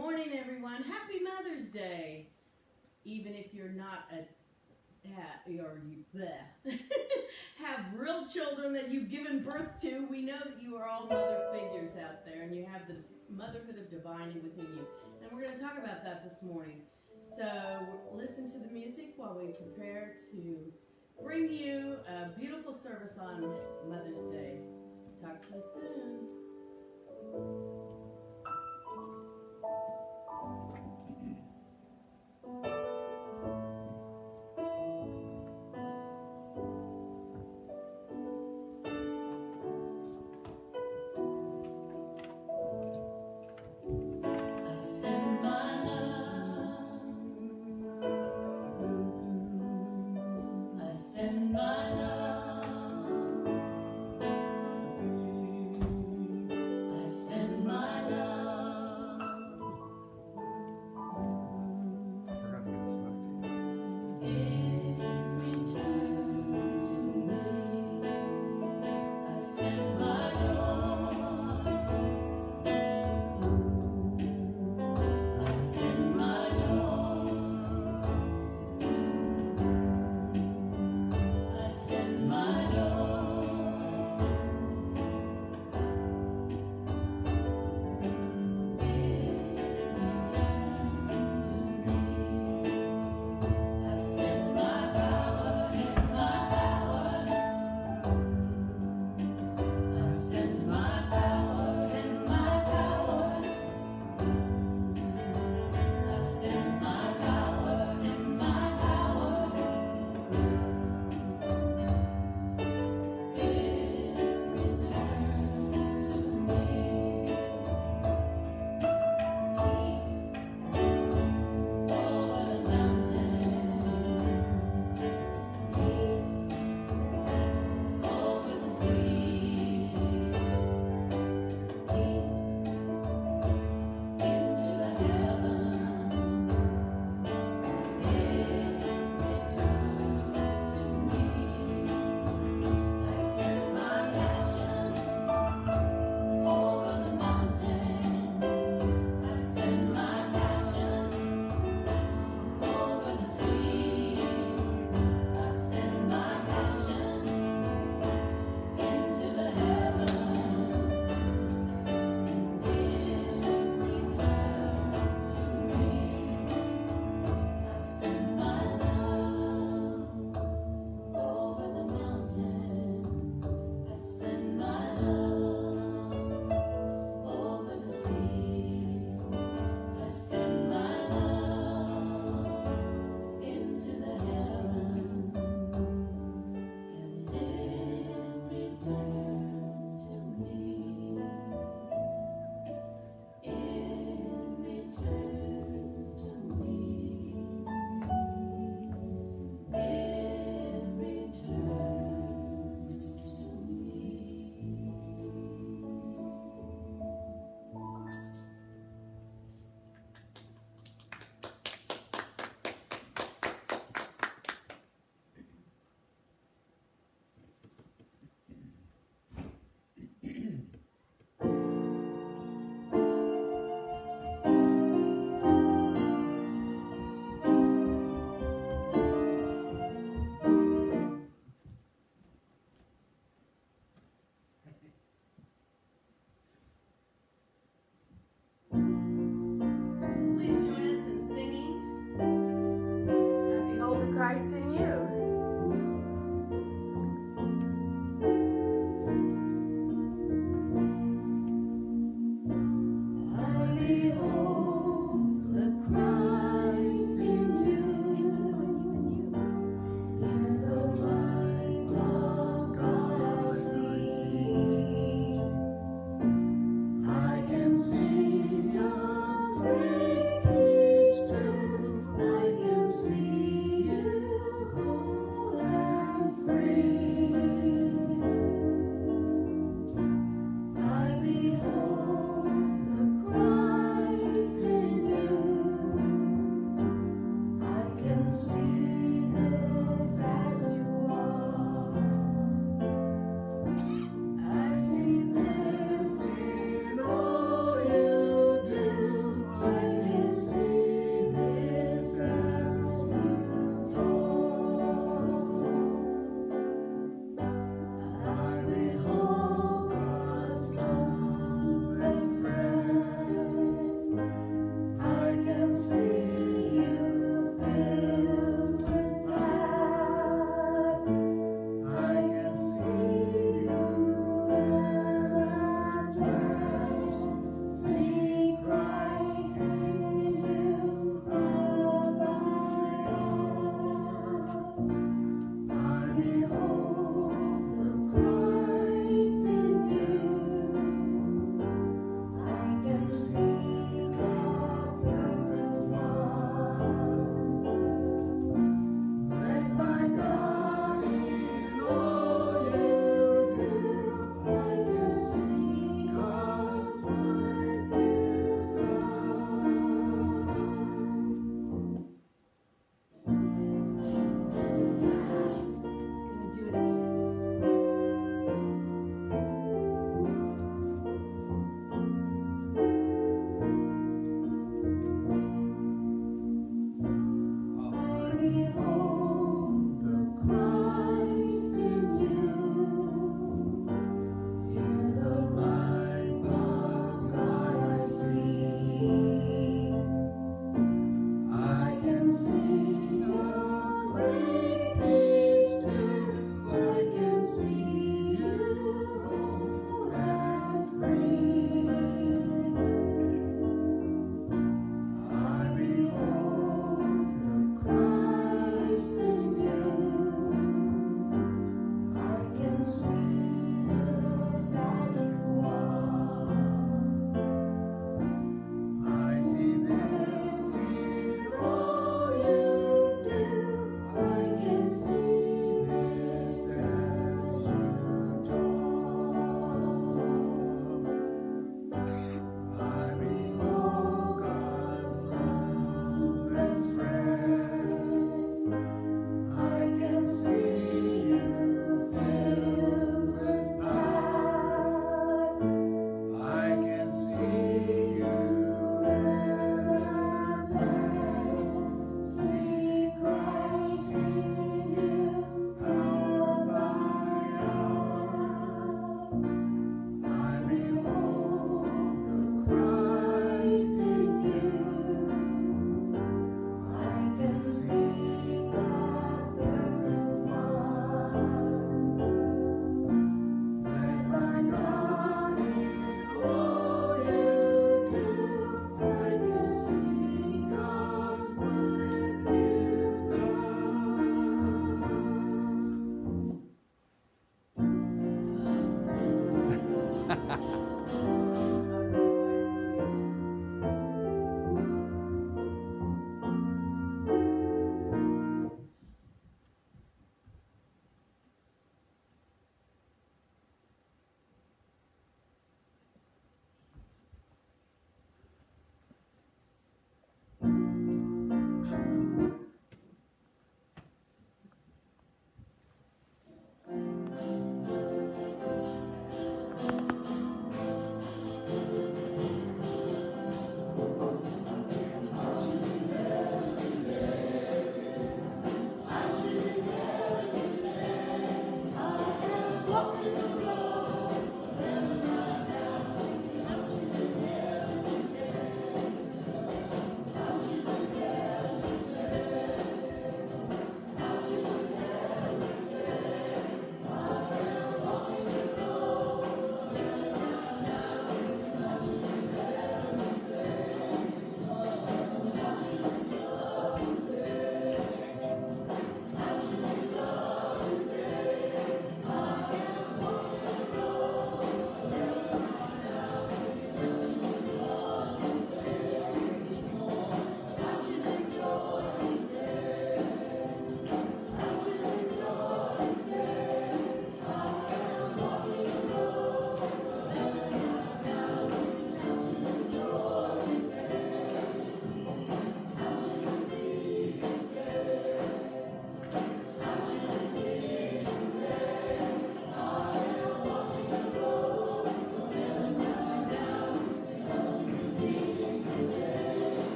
morning, everyone. Happy Mother's Day. Even if you're not have real children that you've given birth to, we know that you are all mother figures out there, and you have the motherhood of divinity within you. And we're going to talk about that this morning. So listen to the music while we prepare to bring you a beautiful service on Mother's Day. Talk to you soon. My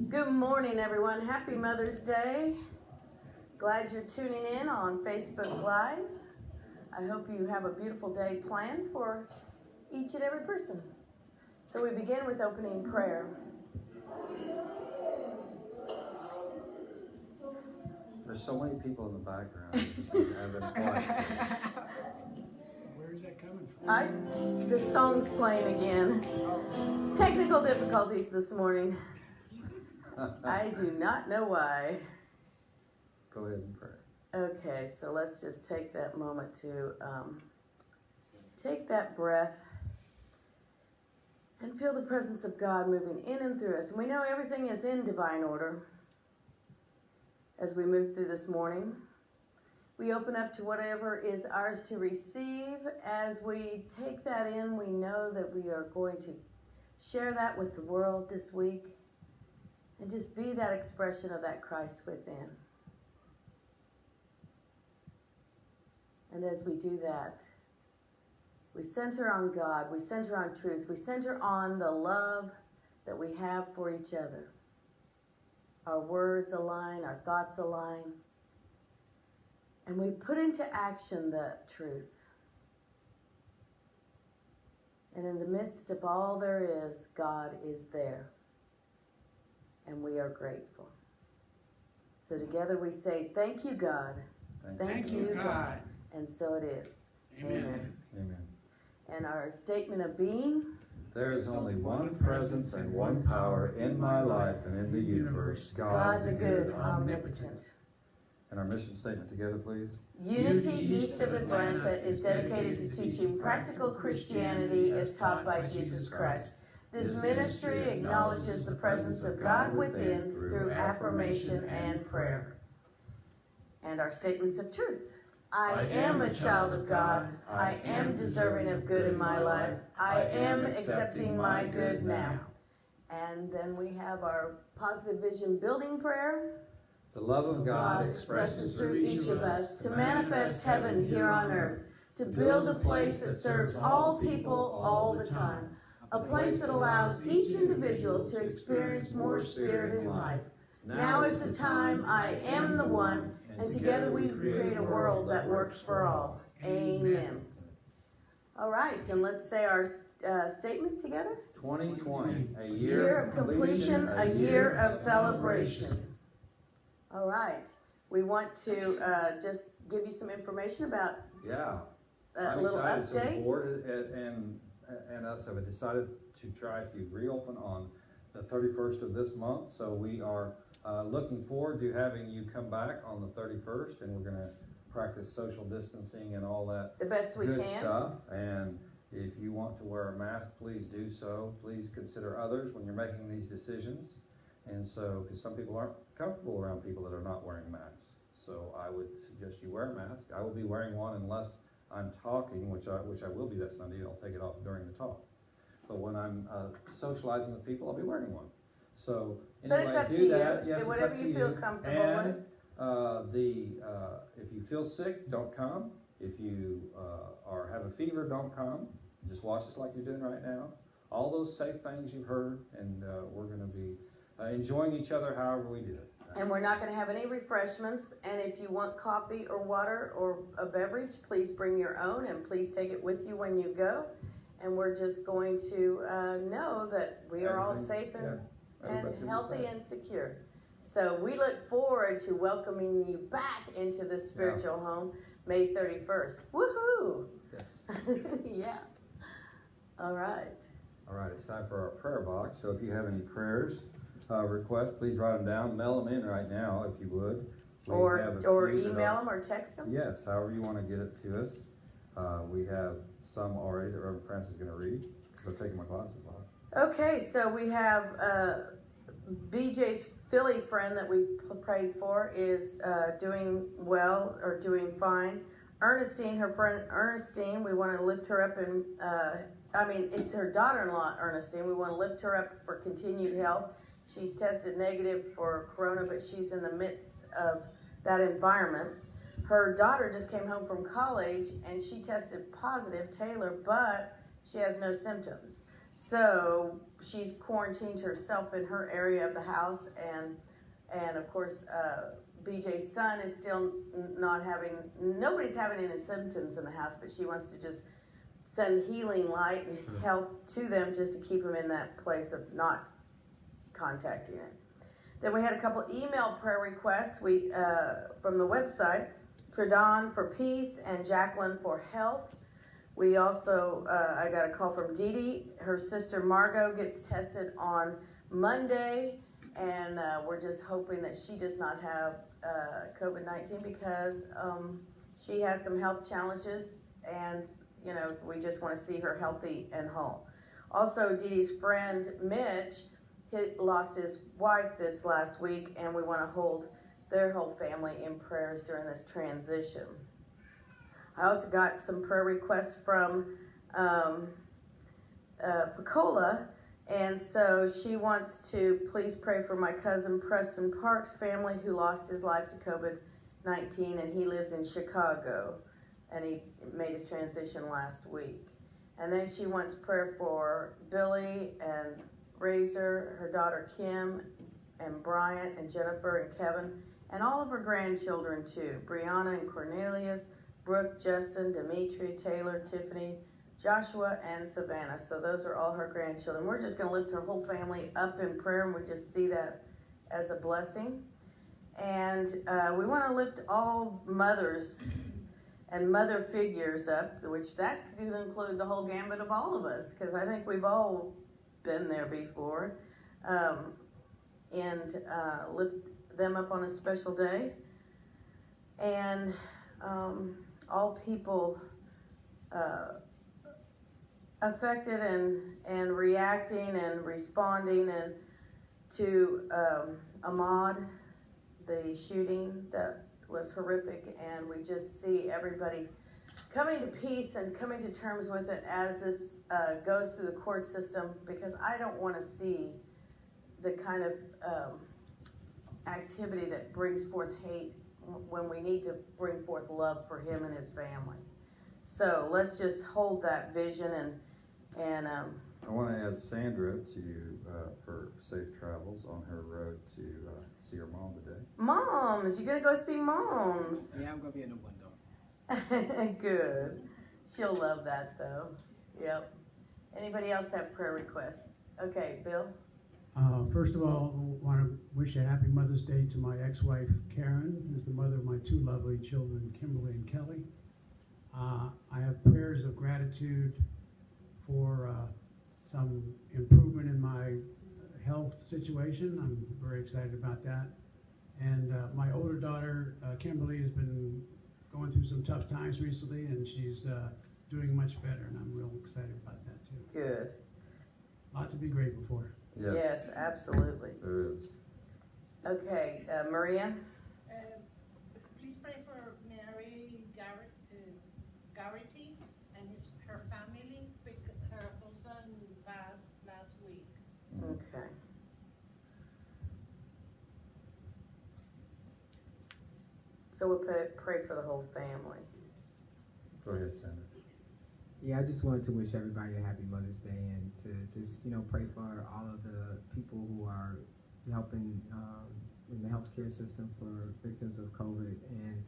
Good morning, everyone. Happy Mother's Day. Glad you're tuning in on Facebook Live. I hope you have a beautiful day planned for each and every person. So we begin with opening prayer. There's so many people in the background. Just need to have them quiet. Where is that coming from? The song's playing again. Technical difficulties this morning. I do not know why. Go ahead and pray. Okay, so let's just take that moment to take that breath and feel the presence of God moving in and through us. And we know everything is in divine order as we move through this morning. We open up to whatever is ours to receive. As we take that in, we know that we are going to share that with the world this week and just be that expression of that Christ within. And as we do that, we center on God, we center on truth, we center on the love that we have for each other. Our words align, our thoughts align, and we put into action that truth. And in the midst of all there is, God is there, and we are grateful. So together we say, thank you, God. Thank you, God. And so it is. Amen. Amen. And our statement of being. There is only one presence and one power in my life and in the universe. God the good, omnipotent. And our mission statement together, please. Unity East of Atlanta is dedicated to teaching practical Christianity as taught by Jesus Christ. This ministry acknowledges the presence of God within through affirmation and prayer. And our statements of truth. I am a child of God. I am deserving of good in my life. I am accepting my good now. And then we have our positive vision building prayer. The love of God expresses through each of us to manifest heaven here on earth, to build a place that serves all people all the time, a place that allows each individual to experience more spirit in life. Now is the time. I am the one. And together we create a world that works for all. Amen. All right, and let's say our statement together. 2020, a Year of completion, a year of celebration. All right, we want to just give you some information about a little excited. So the update. board and us have decided to try to reopen on the 31st of this month. So we are looking forward to having you come back on the 31st, and we're going to practice social distancing and all that The best we good can. stuff. And if you want to wear a mask, please do so. Please consider others when you're making these decisions. And so, because some people aren't comfortable around people that are not wearing masks. So I would suggest you wear a mask. I will be wearing one unless I'm talking, which I will be that Sunday. I'll take it off during the talk. But when I'm socializing with people, I'll be wearing one. So anyway, But it's up do to that. you. Yes, Whatever it's up you to feel you. comfortable And with. if you feel sick, don't come. If you or have a fever, don't come. Just watch us like you're doing right now. All those safe things you've heard, and we're going to be enjoying each other however we do it. And we're not going to have any refreshments. And if you want coffee or water or a beverage, please bring your own, and please take it with you when you go. And we're just going to know that we are all safe and healthy and secure. So we look forward to welcoming you back into this spiritual home May 31st. Woohoo! Yes. Yeah. All right. All right, it's time for our prayer box. So if you have any prayers, requests, please write them down. Mail them in right now if you would. Or email them or text them. Yes, however you want to get it to us. We have some already that Reverend Francie is going to read because I'm taking my glasses off. Okay, so we have BJ's Philly friend that we prayed for is doing well or doing fine. Ernestine, her friend Ernestine, we want to lift her up and it's her daughter-in-law Ernestine. We want to lift her up for continued health. She's tested negative for corona, but she's in the midst of that environment. Her daughter just came home from college and she tested positive, Taylor, but she has no symptoms. So she's quarantined herself in her area of the house, and of course, BJ's son is still nobody's having any symptoms in the house, but she wants to just send healing light and health to them just to keep them in that place of not contacting it. Then we had a couple email prayer requests from the website, Tradon for peace and Jacqueline for health. We also, I got a call from Dee Dee. Her sister Margot gets tested on Monday, and we're just hoping that she does not have COVID-19 because she has some health challenges, and we just want to see her healthy and whole. Also, Dee Dee's friend Mitch, he lost his wife this last week, and we want to hold their whole family in prayers during this transition. I also got some prayer requests from Picola, and so she wants to please pray for my cousin Preston Parks' family who lost his life to COVID-19, and he lives in Chicago, and he made his transition last week. And then she wants prayer for Billy and Razor, her daughter Kim, and Bryant, and Jennifer, and Kevin, and all of her grandchildren too, Brianna and Cornelius, Brooke, Justin, Dimitri, Taylor, Tiffany, Joshua, and Savannah. So those are all her grandchildren. We're just going to lift her whole family up in prayer, and we just see that as a blessing. And we want to lift all mothers and mother figures up, which that could include the whole gambit of all of us, because I think we've all been there before, and lift them up on a special day. And all people affected and reacting and responding and to Ahmaud, the shooting that was horrific, and we just see everybody coming to peace and coming to terms with it as this goes through the court system, because I don't want to see the kind of activity that brings forth hate when we need to bring forth love for him and his family. So let's just hold that vision and I want to add Sandra to for safe travels on her road to see her mom today. Moms, you're gonna go see moms. Yeah, I'm gonna be in the window. Good. She'll love that though. Yep. Anybody else have prayer requests? Okay, Bill. First of all, I want to wish a happy Mother's Day to my ex-wife, Karen, who's the mother of my two lovely children, Kimberly and Kelly. I have prayers of gratitude for some improvement in my health situation. I'm very excited about that. And my older daughter, Kimberly, has been going through some tough times recently, and she's doing much better, and I'm real excited about that too. Good. A lot to be grateful for. Yes, absolutely. There is. Okay, Maria. Please pray for Mary Garrity and her family. Her husband passed last week. Okay. So we'll pray for the whole family. Go ahead, Sandra. Yeah, I just wanted to wish everybody a happy Mother's Day, and to just, pray for all of the people who are helping in the healthcare system for victims of COVID, and,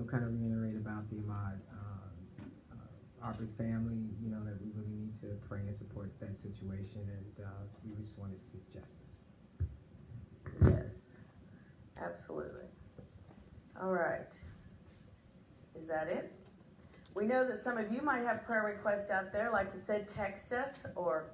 kind of reiterate about the Ahmaud Arbery family, that we really need to pray and support that situation, and we just want to seek justice. Yes, absolutely. All right. Is that it? We know that some of you might have prayer requests out there. Like we said, text us or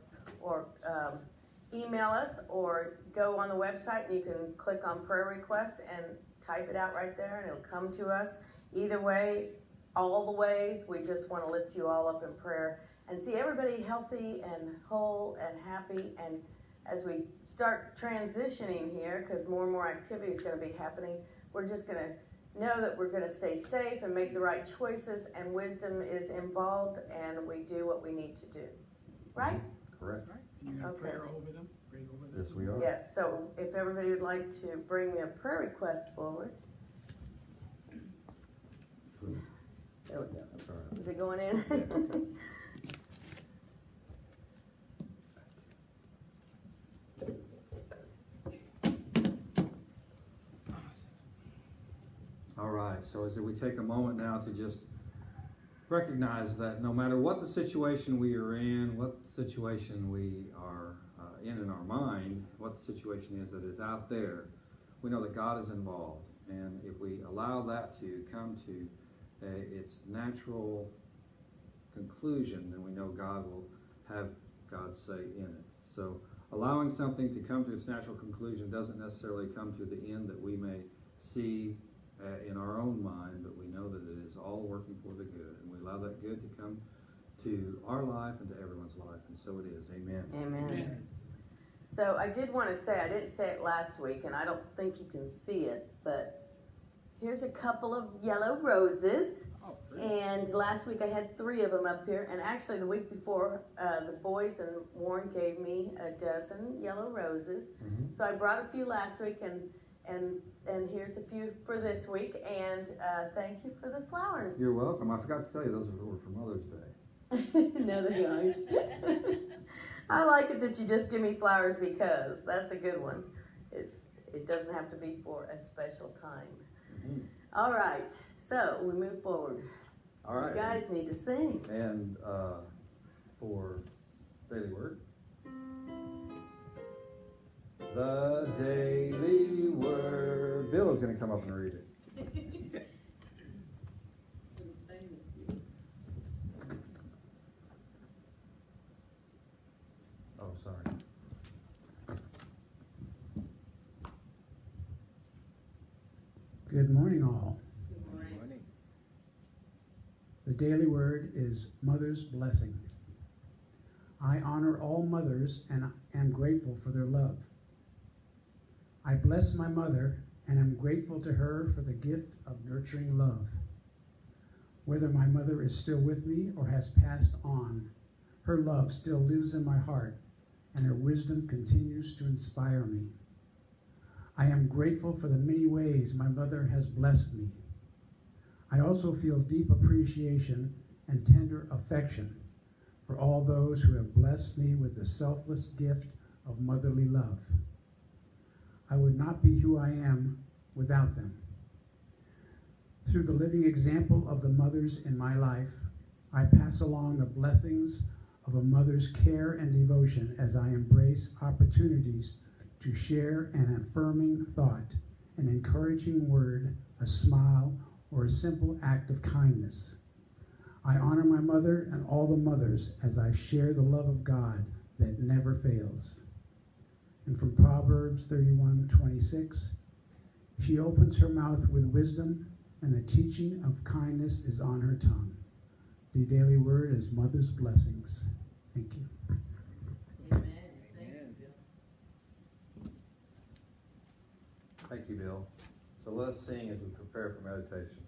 email us, or go on the website and you can click on prayer request and type it out right there, and it'll come to us. Either way, all the ways, we just want to lift you all up in prayer and see everybody healthy and whole and happy. And as we start transitioning here, because more and more activity is going to be happening, we're just going to know that we're going to stay safe and make the right choices, and wisdom is involved, and we do what we need to do. Right? Correct. Right? And you're going to Okay. pray over them? Pray over them? Yes, we are. Yes, so if everybody would like to bring their prayer request forward. There we go. That's all right. Is it going in? All right, so as we take a moment now to just recognize that no matter what the situation we are in, what situation we are in our mind, what the situation is that is out there, we know that God is involved. And if we allow that to come to its natural conclusion, then we know God will have God's say in it. So allowing something to come to its natural conclusion doesn't necessarily come to the end that we may see in our own mind, but we know that it is all working for the good, and we allow that good to come to our life and to everyone's life, and so it is. Amen. Amen. Amen. So I did want to say, I didn't say it last week, and I don't think you can see it, but here's a couple of yellow roses. Oh, And last week I had 3 of them up here, and actually the week before, the boys and Warren gave me a dozen yellow roses. Mhm. So I brought a few last week, and here's a few for this week, and thank you for the flowers. You're welcome. I forgot to tell you, those were for Mother's Day. No, they aren't. I like it that you just give me flowers because that's a good one. It doesn't have to be for a special time. Mhm. All right, so we move forward. All right. You guys need to sing. And for Daily Word, the Daily Word. Bill is going to come up and read it. Gonna sing with you. Oh, sorry. Good morning, all. Good morning. The daily word is Mother's Blessing. I honor all mothers and am grateful for their love. I bless my mother and am grateful to her for the gift of nurturing love. Whether my mother is still with me or has passed on, her love still lives in my heart and her wisdom continues to inspire me. I am grateful for the many ways my mother has blessed me. I also feel deep appreciation and tender affection for all those who have blessed me with the selfless gift of motherly love. I would not be who I am without them. Through the living example of the mothers in my life, I pass along the blessings of a mother's care and devotion as I embrace opportunities to share an affirming thought, an encouraging word, a smile, or a simple act of kindness. I honor my mother and all the mothers as I share the love of God that never fails. And from Proverbs 31:26, she opens her mouth with wisdom, and the teaching of kindness is on her tongue. The daily word is Mother's Blessings. Thank you. Amen. Thank you, Bill. Thank you, Bill. So let us sing as we prepare for meditation.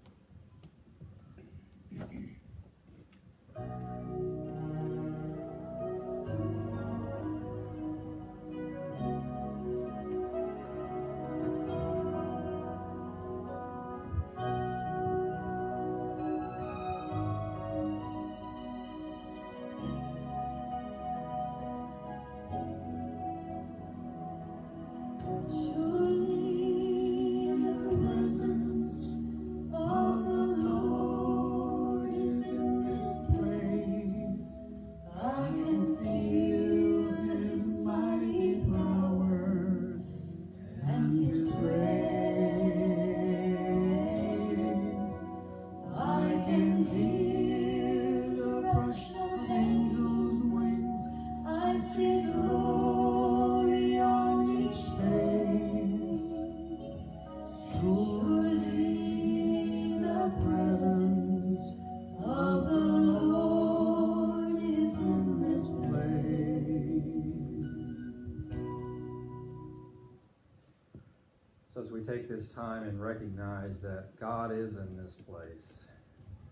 So as we take this time and recognize that God is in this place,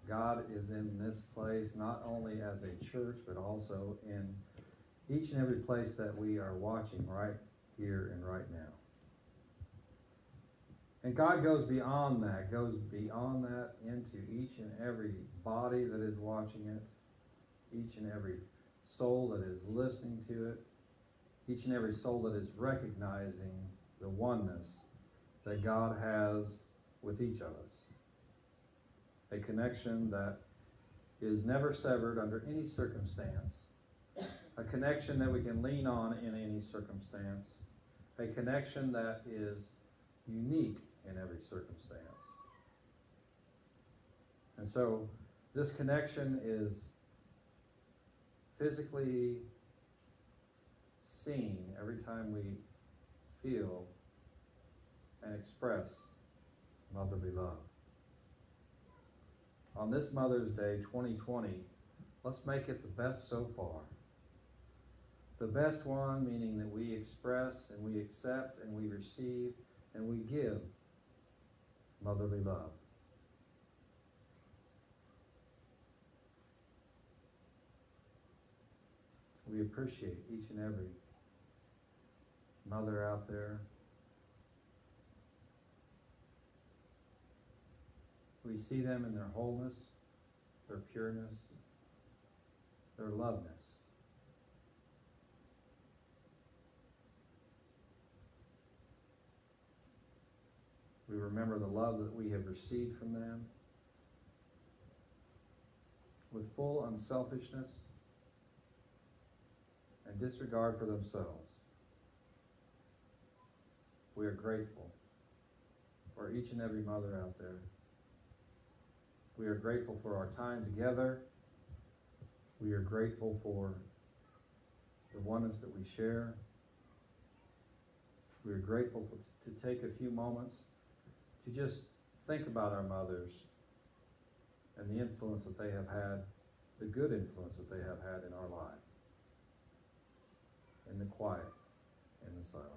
God is in this place not only as a church, but also in each and every place that we are watching right here and right now. And God goes beyond that into each and every body that is watching it, each and every soul that is listening to it, each and every soul that is recognizing the oneness that God has with each of us. a connection that is never severed under any circumstance, a connection that we can lean on in any circumstance, a connection that is unique in every circumstance. And so this connection is physically seen every time we feel and express motherly love. On this Mother's Day 2020, let's make it the best so far. The best one, meaning that we express and we accept and we receive and we give motherly love. We appreciate each and every mother out there. We see them in their wholeness, their pureness, their loveness. We remember the love that we have received from them with full unselfishness and disregard for themselves. We are grateful for each and every mother out there. We are grateful for our time together. We are grateful for the oneness that we share. We are grateful to take a few moments to just think about our mothers and the influence that they have had, the good influence that they have had in our life, in the quiet, in the silence.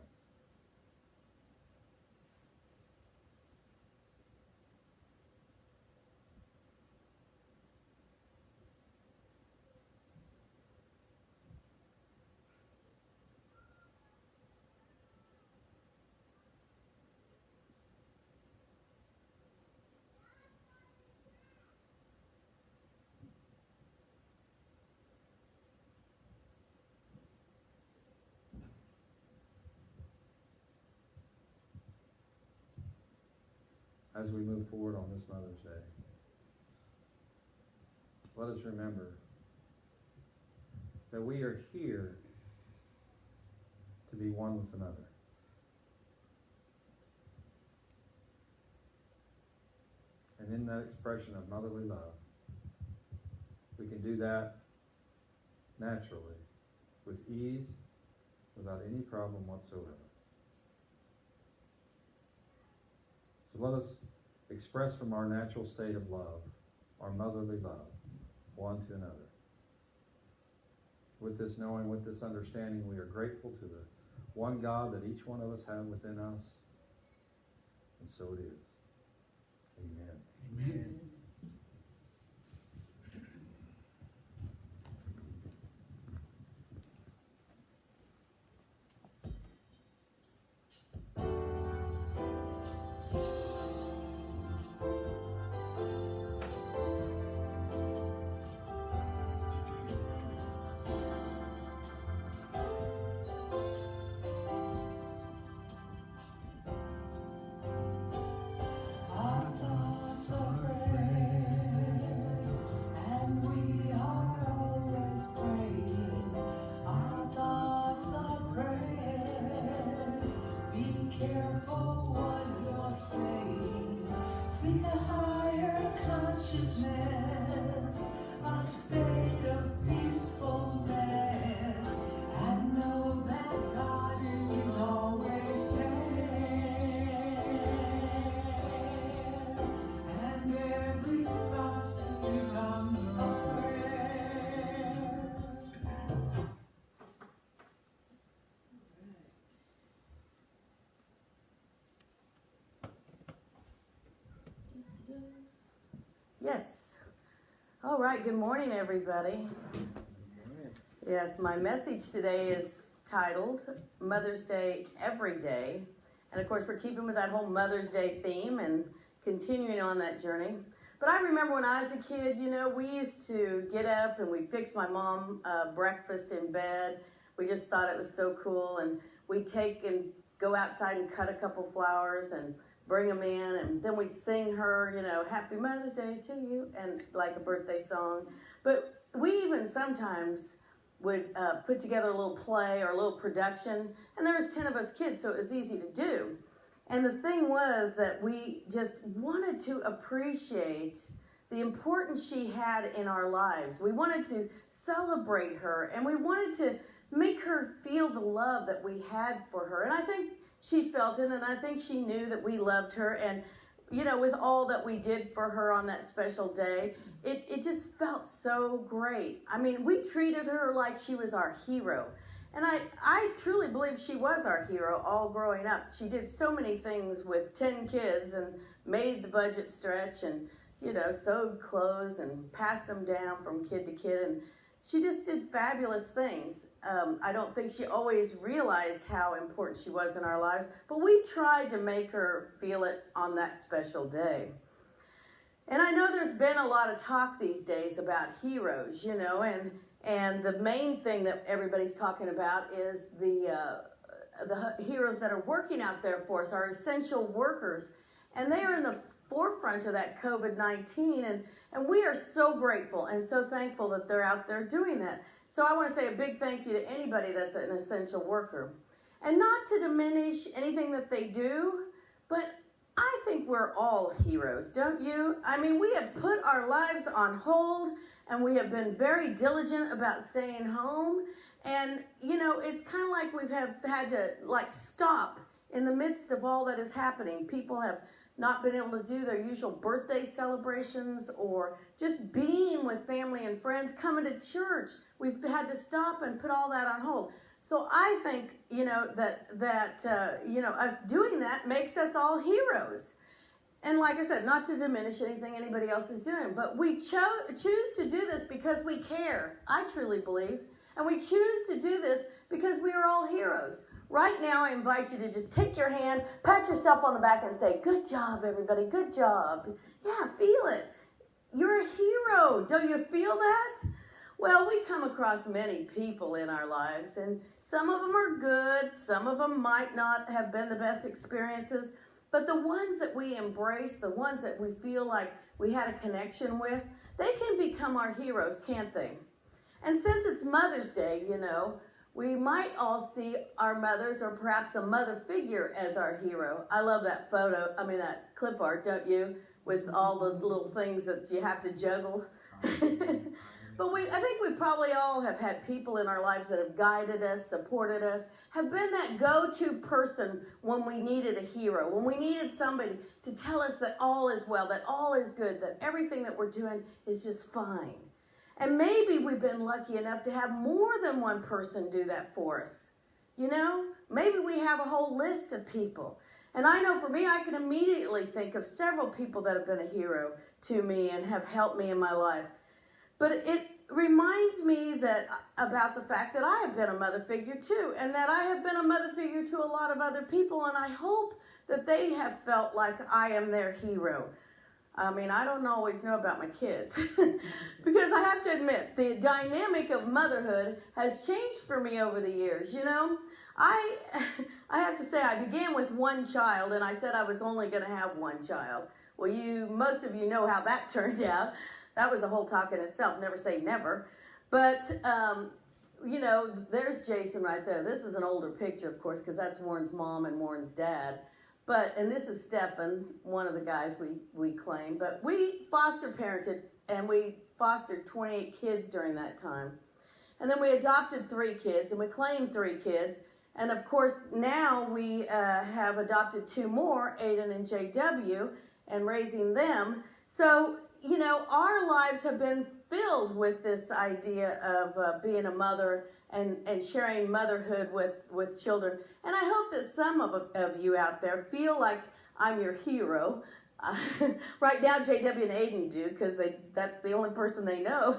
As we move forward on this Mother's Day, let us remember that we are here to be one with another. And in that expression of motherly love, we can do that naturally, with ease, without any problem whatsoever. So let us express from our natural state of love, our motherly love, one to another. With this knowing, with this understanding, we are grateful to the one God that each one of us have within us. And so it is. Amen. Amen. Yes. All right, good morning, everybody. Yes, my message today is titled Mother's Day Every Day. And of course, we're keeping with that whole Mother's Day theme and continuing on that journey. But I remember when I was a kid, you know, we used to get up and we'd fix my mom breakfast in bed. We just thought it was so cool. And we'd take and go outside and cut a couple flowers and bring them in, and then we'd sing her, you know, Happy Mother's Day to you, and like a birthday song. But we even sometimes would put together a little play or a little production, and there was 10 of us kids, so it was easy to do. And the thing was that we just wanted to appreciate the importance she had in our lives. We wanted to celebrate her, and we wanted to make her feel the love that we had for her. And I think she felt it, and I think she knew that we loved her. And, you know, with all that we did for her on that special day, it just felt so great. I mean, we treated her like she was our hero. And I truly believe she was our hero all growing up. She did so many things with 10 kids and made the budget stretch and, you know, sewed clothes and passed them down from kid to kid. And she just did fabulous things. I don't think she always realized how important she was in our lives, but we tried to make her feel it on that special day. And I know there's been a lot of talk these days about heroes, you know, and the main thing that everybody's talking about is the heroes that are working out there for us, our essential workers. And they are in the forefront of that COVID-19, and we are so grateful and so thankful that they're out there doing that. So I want to say a big thank you to anybody that's an essential worker. And not to diminish anything that they do, but I think we're all heroes, don't you? I mean, we have put our lives on hold, and we have been very diligent about staying home. And, you know, it's kind of like we've had to, like, stop in the midst of all that is happening. People have not been able to do their usual birthday celebrations or just being with family and friends, coming to church. We've had to stop and put all that on hold. So I think, you know, that you know, us doing that makes us all heroes. And like I said, not to diminish anything anybody else is doing, but we choose to do this because we care. I truly believe. And we choose to do this because we are all heroes. Right now, I invite you to just take your hand, pat yourself on the back and say, good job, everybody, good job. Yeah, feel it. You're a hero. Don't you feel that? Well, we come across many people in our lives, and some of them are good. Some of them might not have been the best experiences. But the ones that we embrace, the ones that we feel like we had a connection with, they can become our heroes, can't they? And since it's Mother's Day, you know, we might all see our mothers or perhaps a mother figure as our hero. I love that photo, that clip art, don't you? With all the little things that you have to juggle. But I think we probably all have had people in our lives that have guided us, supported us, have been that go-to person when we needed a hero, when we needed somebody to tell us that all is well, that all is good, that everything that we're doing is just fine. And maybe we've been lucky enough to have more than one person do that for us. You know, maybe we have a whole list of people. And I know for me, I can immediately think of several people that have been a hero to me and have helped me in my life. But it reminds me about the fact that I have been a mother figure too, and that I have been a mother figure to a lot of other people, and I hope that they have felt like I am their hero. I mean, I don't always know about my kids because I have to admit the dynamic of motherhood has changed for me over the years. You know, I have to say I began with one child, and I said I was only going to have one child. Well, most of you know how that turned out. That was a whole talk in itself. Never say never. But, you know, there's Jason right there. This is an older picture, of course, because that's Warren's mom and Warren's dad. And this is Stefan, one of the guys we claim. But we foster parented, and we fostered 28 kids during that time. And then we adopted 3 kids, and we claimed 3 kids. And, of course, now we have adopted 2 more, Aiden and JW, and raising them. So, you know, our lives have been filled with this idea of being a mother and sharing motherhood with children. And I hope that some of you out there feel like I'm your hero. Right now, JW and Aiden do, because that's the only person they know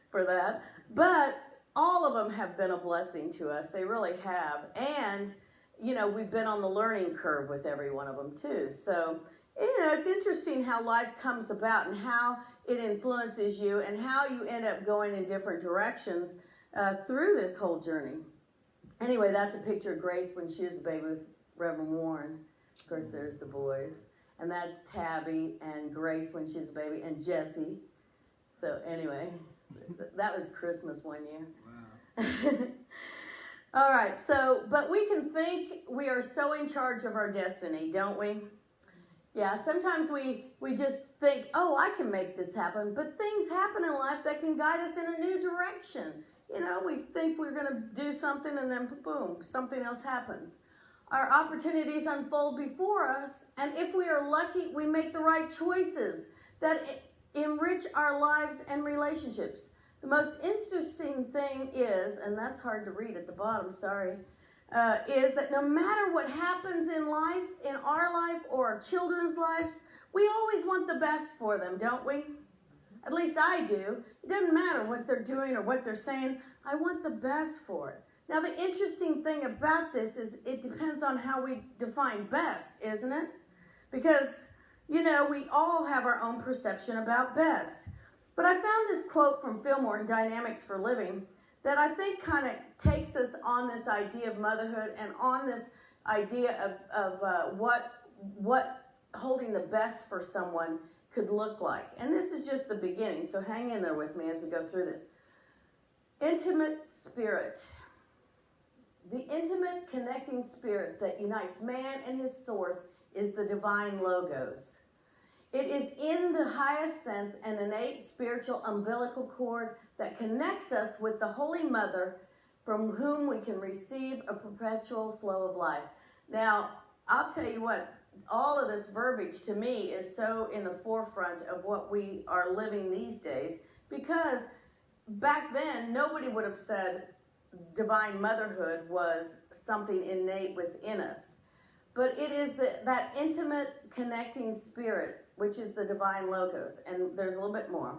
for that. But all of them have been a blessing to us. They really have. And, you know, we've been on the learning curve with every one of them, too. So, you know, it's interesting how life comes about and how it influences you and how you end up going in different directions through this whole journey. Anyway, that's a picture of Grace when she was a baby with Reverend Warren. Of course, there's the boys. And that's Tabby and Grace when she was a baby, and Jessie. So anyway, that was Christmas one year. Wow. All right, so, but we can think we are so in charge of our destiny, don't we? Yeah, sometimes we just think, oh, I can make this happen. But things happen in life that can guide us in a new direction. You know, we think we're going to do something and then boom, something else happens. Our opportunities unfold before us, and if we are lucky, we make the right choices that enrich our lives and relationships. The most interesting thing is, and that's hard to read at the bottom, sorry, is that no matter what happens in life, in our life or our children's lives, we always want the best for them, don't we? At least I do. It doesn't matter what they're doing or what they're saying. I want the best for it. Now, the interesting thing about this is it depends on how we define best, isn't it? Because, you know, we all have our own perception about best. But I found this quote from Fillmore in Dynamics for Living that I think kind of takes us on this idea of motherhood and on this idea of what holding the best for someone could look like. And this is just the beginning, so hang in there with me as we go through this. Intimate spirit. The intimate connecting spirit that unites man and his source is the divine logos. It is in the highest sense an innate spiritual umbilical cord that connects us with the Holy Mother from whom we can receive a perpetual flow of life. Now, I'll tell you what, all of this verbiage to me is so in the forefront of what we are living these days, because back then nobody would have said divine motherhood was something innate within us. But it is that intimate connecting spirit, which is the divine logos, and there's a little bit more.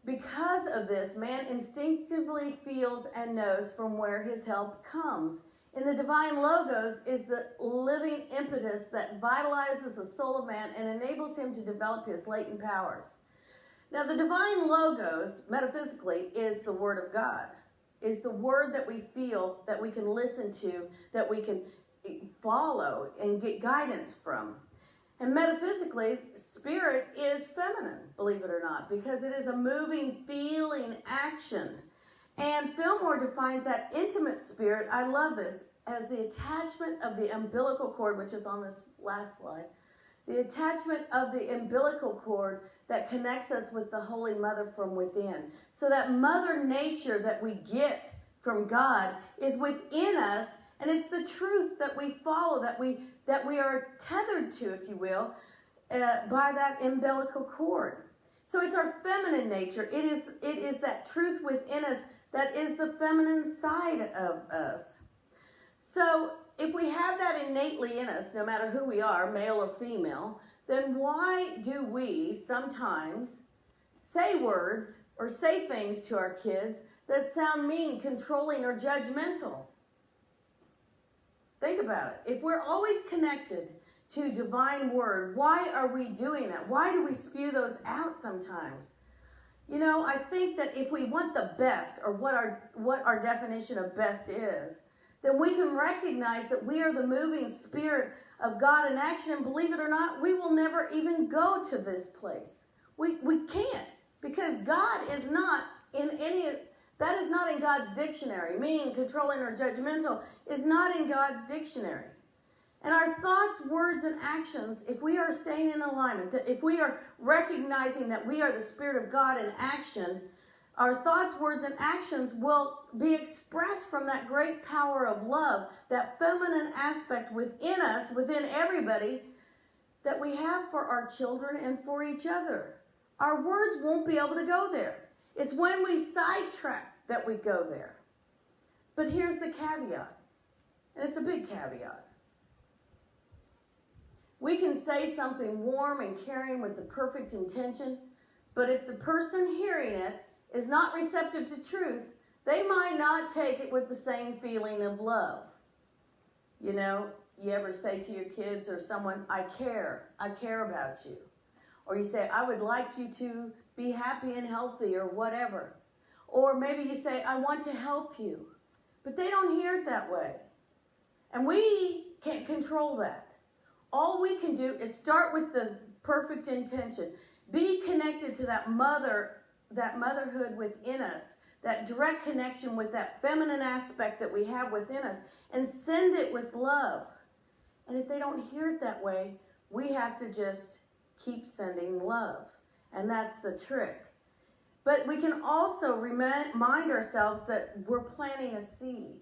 Because of this, man instinctively feels and knows from where his help comes. In the divine logos is the living impetus that vitalizes the soul of man and enables him to develop his latent powers. Now, the divine logos, metaphysically, is the Word of God, is the Word that we feel, that we can listen to, that we can follow and get guidance from. And metaphysically, spirit is feminine, believe it or not, because it is a moving, feeling action. And Fillmore defines that intimate spirit, I love this, as the attachment of the umbilical cord, which is on this last slide, the attachment of the umbilical cord that connects us with the Holy Mother from within. So that Mother Nature that we get from God is within us, and it's the truth that we follow, that we are tethered to, if you will, by that umbilical cord. So it's our feminine nature. It is that truth within us that is the feminine side of us. So if we have that innately in us, no matter who we are, male or female, then why do we sometimes say words or say things to our kids that sound mean, controlling, or judgmental? Think about it. If we're always connected to divine word, why are we doing that? Why do we spew those out sometimes? You know, I think that if we want the best, or what our definition of best is, then we can recognize that we are the moving spirit of God in action, and believe it or not, we will never even go to this place. We can't, because God is not in that is not in God's dictionary. Mean, controlling, or judgmental is not in God's dictionary. And our thoughts, words, and actions, if we are staying in alignment, that if we are recognizing that we are the Spirit of God in action, our thoughts, words, and actions will be expressed from that great power of love, that feminine aspect within us, within everybody, that we have for our children and for each other. Our words won't be able to go there. It's when we sidetrack that we go there. But here's the caveat, and it's a big caveat. We can say something warm and caring with the perfect intention, but if the person hearing it is not receptive to truth, they might not take it with the same feeling of love. You know, you ever say to your kids or someone, I care about you. Or you say, I would like you to be happy and healthy, or whatever. Or maybe you say, I want to help you. But they don't hear it that way. And we can't control that. All we can do is start with the perfect intention. Be connected to that motherhood within us, that direct connection with that feminine aspect that we have within us, and send it with love. And if they don't hear it that way, we have to just keep sending love. And that's the trick. But we can also remind ourselves that we're planting a seed.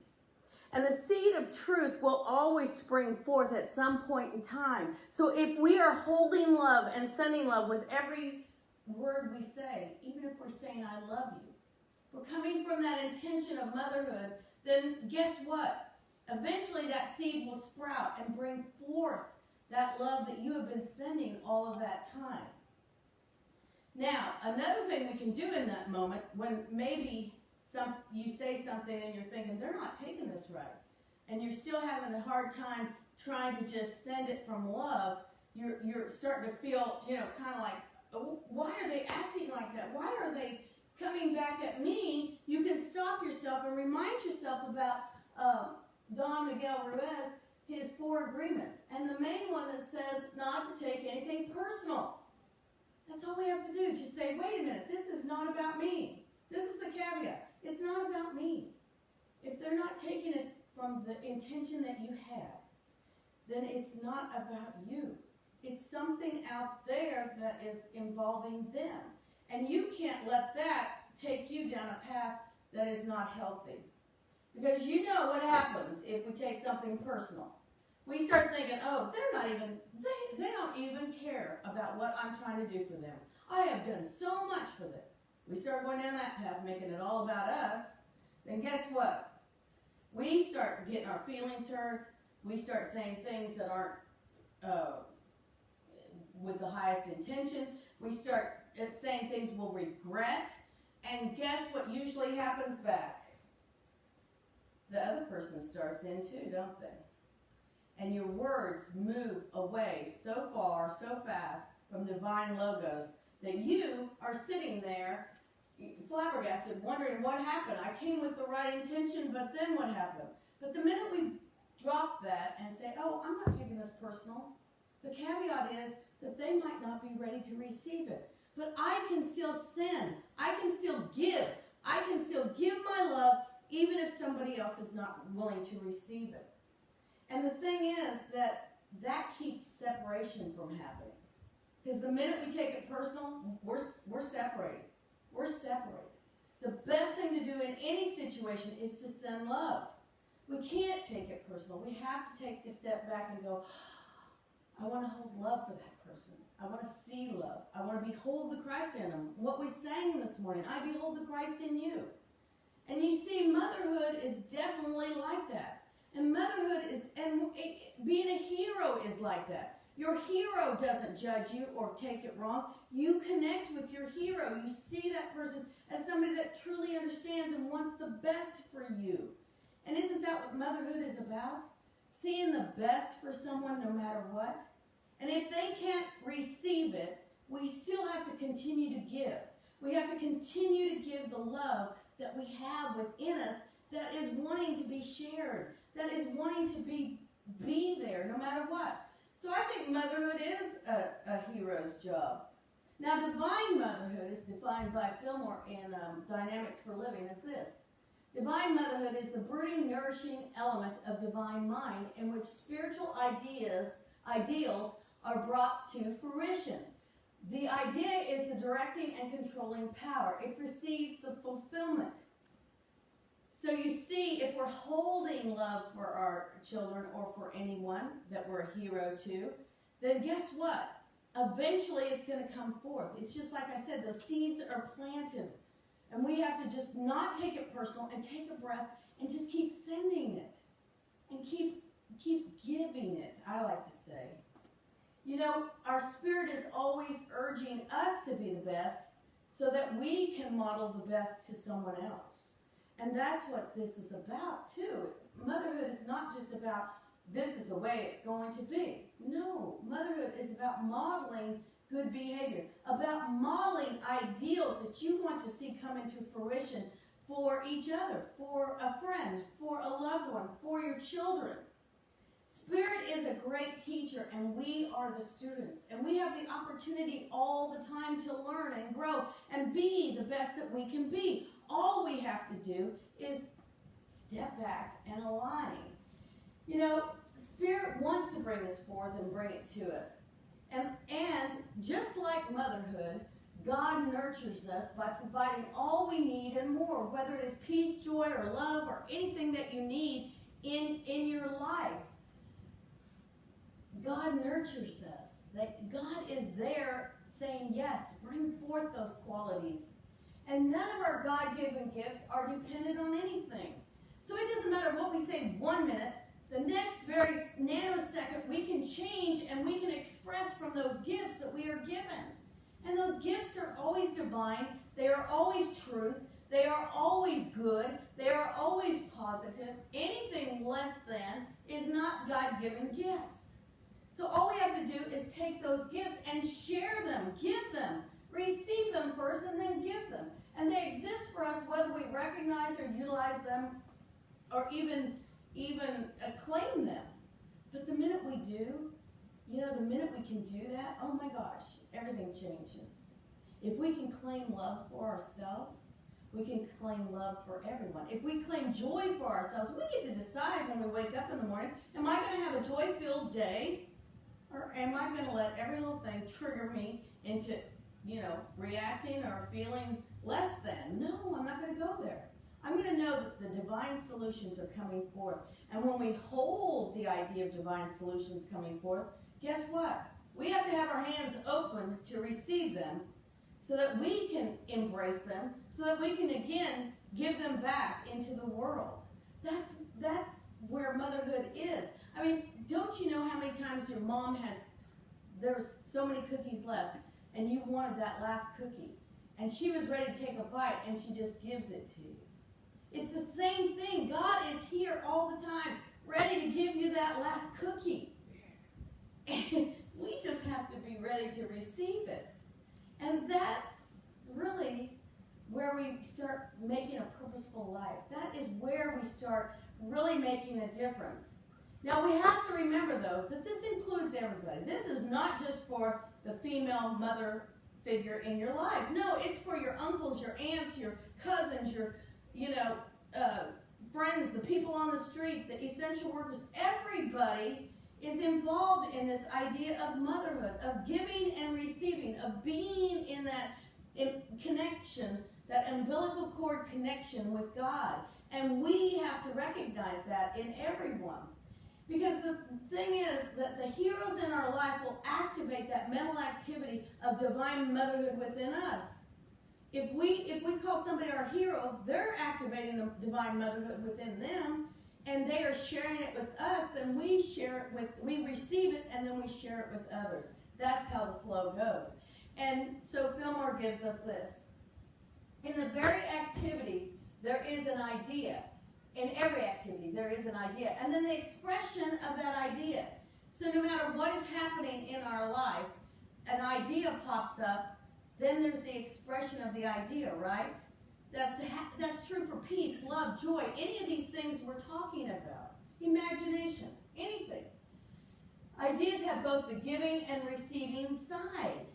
And the seed of truth will always spring forth at some point in time. So if we are holding love and sending love with every word we say, even if we're saying, I love you, if we're coming from that intention of motherhood, then guess what? Eventually that seed will sprout and bring forth that love that you have been sending all of that time. Now, another thing we can do in that moment, when maybe you say something and you're thinking, they're not taking this right, and you're still having a hard time trying to just send it from love, you're starting to feel, kind of like, oh, why are they acting like that? Why are they coming back at me? You can stop yourself and remind yourself about Don Miguel Ruiz, his 4 agreements, and the main one that says not to take anything personal. That's all we have to do. Just say, wait a minute, this is not about me. This is the caveat. It's not about me. If they're not taking it from the intention that you have, then it's not about you. It's something out there that is involving them. And you can't let that take you down a path that is not healthy. Because you know what happens if we take something personal. We start thinking, oh, they don't even care about what I'm trying to do for them. I have done so much for them. We start going down that path, making it all about us. Then guess what? We start getting our feelings hurt. We start saying things that aren't with the highest intention. We start saying things we'll regret. And guess what usually happens back? The other person starts in too, don't they? And your words move away so far, so fast from divine logos that you are sitting there flabbergasted, wondering what happened. I came with the right intention, but then what happened? But the minute we drop that and say, oh, I'm not taking this personal, the caveat is that they might not be ready to receive it. But I can still send. I can still give. I can still give my love even if somebody else is not willing to receive it. And the thing is that keeps separation from happening. Because the minute we take it personal, we're separated. We're separated. The best thing to do in any situation is to send love. We can't take it personal. We have to take a step back and go, I want to hold love for that person. I want to see love. I want to behold the Christ in them. What we sang this morning, I behold the Christ in you. And you see, motherhood is definitely like that. And motherhood being a hero is like that. Your hero doesn't judge you or take it wrong. You connect with your hero. You see that person as somebody that truly understands and wants the best for you. And isn't that what motherhood is about? Seeing the best for someone no matter what. And if they can't receive it, we still have to continue to give. We have to continue to give the love that we have within us that is wanting to be shared, that is wanting to be there no matter what. So I think motherhood is a hero's job. Now, divine motherhood is defined by Fillmore in Dynamics for Living as this. Divine motherhood is the brooding, nourishing element of divine mind in which spiritual ideals are brought to fruition. The idea is the directing and controlling power. It precedes the fulfillment. So you see, if we're holding love for our children or for anyone that we're a hero to, then guess what? Eventually it's going to come forth. It's just like I said, those seeds are planted. And we have to just not take it personal and take a breath and just keep sending it. And keep giving it, I like to say. You know, our spirit is always urging us to be the best so that we can model the best to someone else. And that's what this is about, too. Motherhood is not just about this is the way it's going to be. No, motherhood is about modeling good behavior, about modeling ideals that you want to see come into fruition for each other, for a friend, for a loved one, for your children. Spirit is a great teacher. teacher and we are the students. And we have the opportunity all the time to learn and grow and be the best that we can be. All we have to do is step back and align. You know, Spirit wants to bring us forth and bring it to us. And just like motherhood, God nurtures us by providing all we need and more, whether it is peace, joy, or love, or anything that you need in your life. God nurtures us. That God is there saying, yes, bring forth those qualities. And none of our God-given gifts are dependent on anything. So it doesn't matter what we say 1 minute, the next very nanosecond we can change and we can express from those gifts that we are given. And those gifts are always divine. They are always truth. They are always good. They are always positive. Anything less than is not God-given gifts. So all we have to do is take those gifts and share them, give them, receive them first, and then give them. And they exist for us whether we recognize or utilize them or even claim them. But the minute we do, the minute we can do that, oh my gosh, everything changes. If we can claim love for ourselves, we can claim love for everyone. If we claim joy for ourselves, we get to decide when we wake up in the morning, am I going to have a joy-filled day? Or am I going to let every little thing trigger me into, reacting or feeling less than? No, I'm not going to go there. I'm going to know that the divine solutions are coming forth. And when we hold the idea of divine solutions coming forth, guess what? We have to have our hands open to receive them so that we can embrace them, so that we can again give them back into the world. That's where motherhood is. I mean, don't you know how many times your mom there's so many cookies left, and you wanted that last cookie, and she was ready to take a bite, and she just gives it to you. It's the same thing. God is here all the time, ready to give you that last cookie. And we just have to be ready to receive it. And that's really where we start making a purposeful life. That is where we start really making a difference. Now, we have to remember, though, that this includes everybody. This is not just for the female mother figure in your life. No, it's for your uncles, your aunts, your cousins, your, friends, the people on the street, the essential workers. Everybody is involved in this idea of motherhood, of giving and receiving, of being in that connection, that umbilical cord connection with God. And we have to recognize that in everyone. Because the thing is that the heroes in our life will activate that mental activity of divine motherhood within us. If we call somebody our hero, they're activating the divine motherhood within them, and they are sharing it with us, then we receive it, and then we share it with others. That's how the flow goes. And so Fillmore gives us this. In the very activity, there is an idea. In every activity, there is an idea. And then the expression of that idea. So no matter what is happening in our life, an idea pops up, then there's the expression of the idea, right? That's true for peace, love, joy, any of these things we're talking about. Imagination, anything. Ideas have both the giving and receiving side.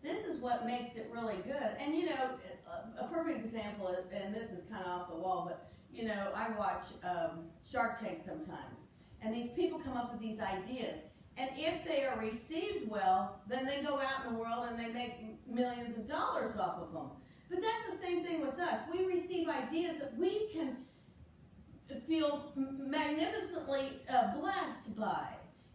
This is what makes it really good. And a perfect example, and this is kind of off the wall, but I watch Shark Tank sometimes. And these people come up with these ideas. And if they are received well, then they go out in the world and they make millions of dollars off of them. But that's the same thing with us. We receive ideas that we can feel magnificently blessed by.